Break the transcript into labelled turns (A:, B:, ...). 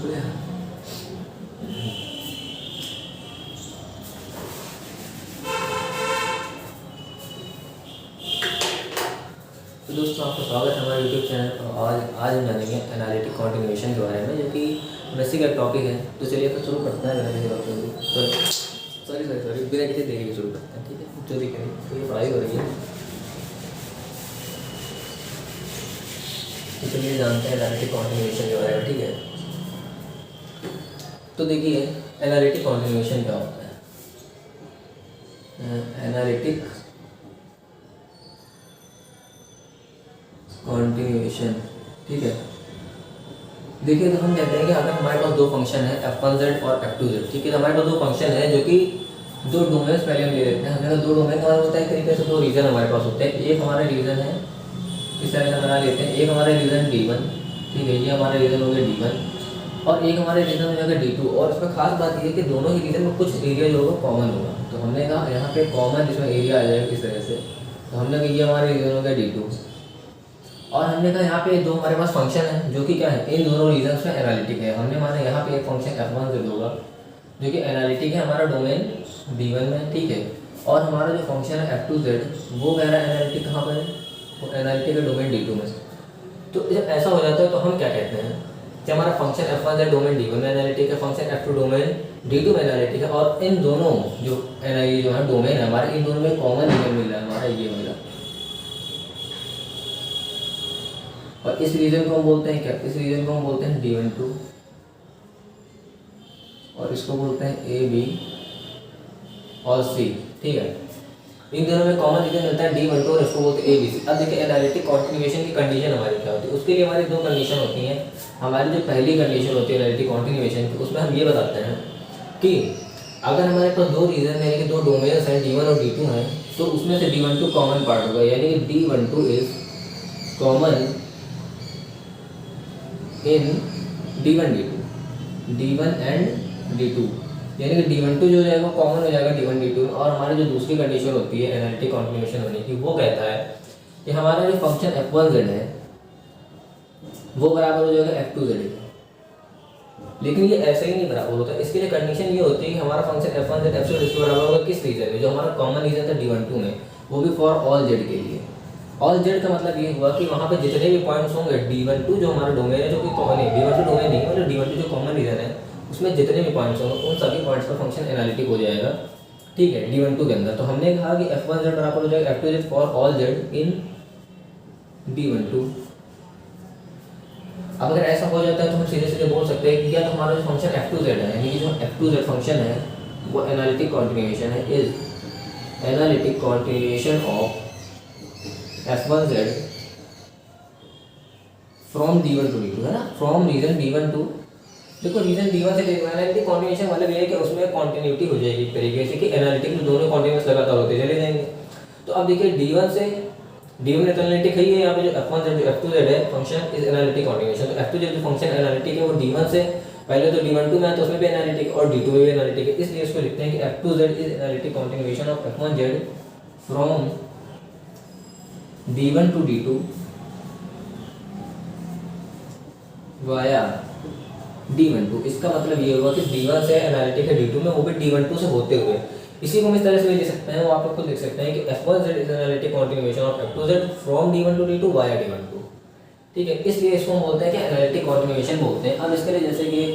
A: शुक्रिया। तो दोस्तों आपका स्वागत है हमारे यूट्यूब चैनल पर। आज हम जानेंगे एनालिटिक कॉन्टिन्यूएशन के बारे में, जो कि बेसिक एक टॉपिक है। तो चलिए फिर शुरू करते हैं बिना किसी टॉपिक सॉरी बिना किसी देरी के शुरू करते हैं, ठीक है। जो दिख रही है तो ये पढ़ाई हो रही है, तो चलिए जानते हैं एनालिटिक कॉन्टिन्यूएशन के बारे में, ठीक है। तो देखिए एनालिटिक कॉन्टिन्यूएशन क्या होता है। एनालिटिक कॉन्टिन्यूएशन, ठीक है। देखिए तो हम कहते हैं कि अगर हमारे पास दो फंक्शन है f1z और f2z, ठीक है। तो हमारे पास दो फंक्शन है जो कि दो डोमेन्स पहले हम ले लेते हैं। हमने दो डोमेन हमारा होता है, तरीके से दो रीजन हमारे पास होते हैं। एक हमारा रीजन है, इस तरह से बना लेते हैं, एक हमारा रीजन d1, ठीक है, ये हमारा रीजन हो गया d1, और एक हमारे रीजन हो जाएगा d2। और इसमें खास बात ये है कि दोनों ही रीजन में कुछ एरिया जो होगा कॉमन होगा। तो हमने कहा यहाँ पे कॉमन इसमें एरिया आ जाएगा इस तरह से। तो हमने कहा ये हमारे रीजन हो गया d2, और हमने कहा यहाँ पे दो हमारे पास फंक्शन है जो कि क्या है, इन दोनों रीजन्स में एनालिटिक है। हमने माना यहाँ पे एक फंक्शन f1z होगा जो कि एनालिटिक है हमारा डोमेन d1 में, ठीक है। और हमारा जो फंक्शन है f2z वो कह रहा है एनालिटिक कहाँ पर है, वो एनालिटिक है डोमेन d2 में। तो जब ऐसा हो जाता है तो हम क्या कहते हैं कि हमारा फंक्शन f1z डोमेन d1 में एनालिटिक है, फंक्शन f2 डोमेन d2 में एनालिटिक है, और इन दोनों जो है डोमेन है हमारे, इन दोनों में कॉमन रीजन मिल रहा है हमारा, ये मिला। और इस रीजन को हम बोलते हैं क्या, इस रीजन को हम बोलते हैं d12, और इसको बोलते हैं a b और c, ठीक है। इन दोनों में कॉमन रीजन मिलता है d12 और इसको बोलते हैं a b c। अब देखिए एनालिटिक कॉन्टिन्यूएशन की कंडीशन हमारी क्या होती है। उसके लिए हमारी दो कंडीशन होती हैं। हमारी जो पहली कंडीशन होती है एनालिटिक कॉन्टिन्यूएशन की, उसमें हम ये बताते हैं कि अगर हमारे पास दो रीजन यानी कि दो डोमेन्स हैं d1 और d2 हैं, तो उसमें से d12 कॉमन पार्ट होगा, यानी कि d12 is common in d1 d1 and d2, यानी कि d12 जो हो जाएगा कॉमन हो जाएगा d1 d2। और हमारी जो दूसरी कंडीशन होती है एनालिटिक कॉन्टिन्यूएशन होने की, वो कहता है कि हमारा जो फंक्शन f1z है वो बराबर हो जाएगा f2z के। लेकिन ये ऐसे ही नहीं बराबर होता, इसके लिए कंडीशन ये होती है कि हमारा फंक्शन f1z f2z इसके बराबर होगा किस रीजन में, जो हमारा कॉमन रीजन था d12 में, वो भी फॉर ऑल z के लिए। ऑल जेड का मतलब ये हुआ कि वहाँ पे जितने भी पॉइंट्स होंगे d12 जो हमारा डोमेन है, जो कि कॉमन है, d12 डोमेन नहीं मतलब d12 जो कॉमन रीजन है उसमें जितने भी पॉइंट्स होंगे उन सभी पॉइंट्स का फंक्शन एनालिटिक हो जाएगा, ठीक है, d12 के अंदर। तो हमने कहा कि f1z बराबर हो जाएगा f2z for all Z in d12। अब अगर ऐसा हो जाता है तो हम सीधे सीधे बोल सकते हैं कि या तो हमारा जो फंक्शन f2z है, यानी कि जो f2z फंक्शन है वो एनालिटिक कॉन्टिन्यूएशन है, is analytic continuation of f1z from d1 to d2, है ना, फ्रॉम रीजन d1 टू, देखो रीजन d1 से एनालिटिक कॉन्टिन्यूएशन मतलब ये है कि उसमें कॉन्टिन्यूटी हो जाएगी एक तरीके से, कि एनालिटिक में दोनों कॉन्टिन्यूअस लगातार होते चले जाएंगे। तो अब देखिए d1 से d1 एनालिटिक है, ये यहाँ पे जो f1z जो f2z है फंक्शन इज एनालिटिक कॉन्टिन्यूएशन। तो f2z जो फंक्शन एनालिटिक है वो d1 से पहले तो d12 में है तो उसमें भी एनालिटिक और d2 में भी एनालिटिक है, इसलिए इसको लिखते हैं कि f2z is analytic continuation of f1z from d1 to d2 via d12। इसका मतलब ये होगा कि d1 से एनालिटिक है d2 में, वो भी d12 से होते हुए। इसी को हम इस तरह से भी लिख सकते हैं, वो आप लोग खुद लिख सकते हैं कि f1z is analytic continuation of f2z from d1 to d2 via d12, ठीक है। इसलिए इसको हम बोलते हैं कि एनालिटिक कॉन्टिन्यूएशन बोलते हैं। अब इसके लिए जैसे कि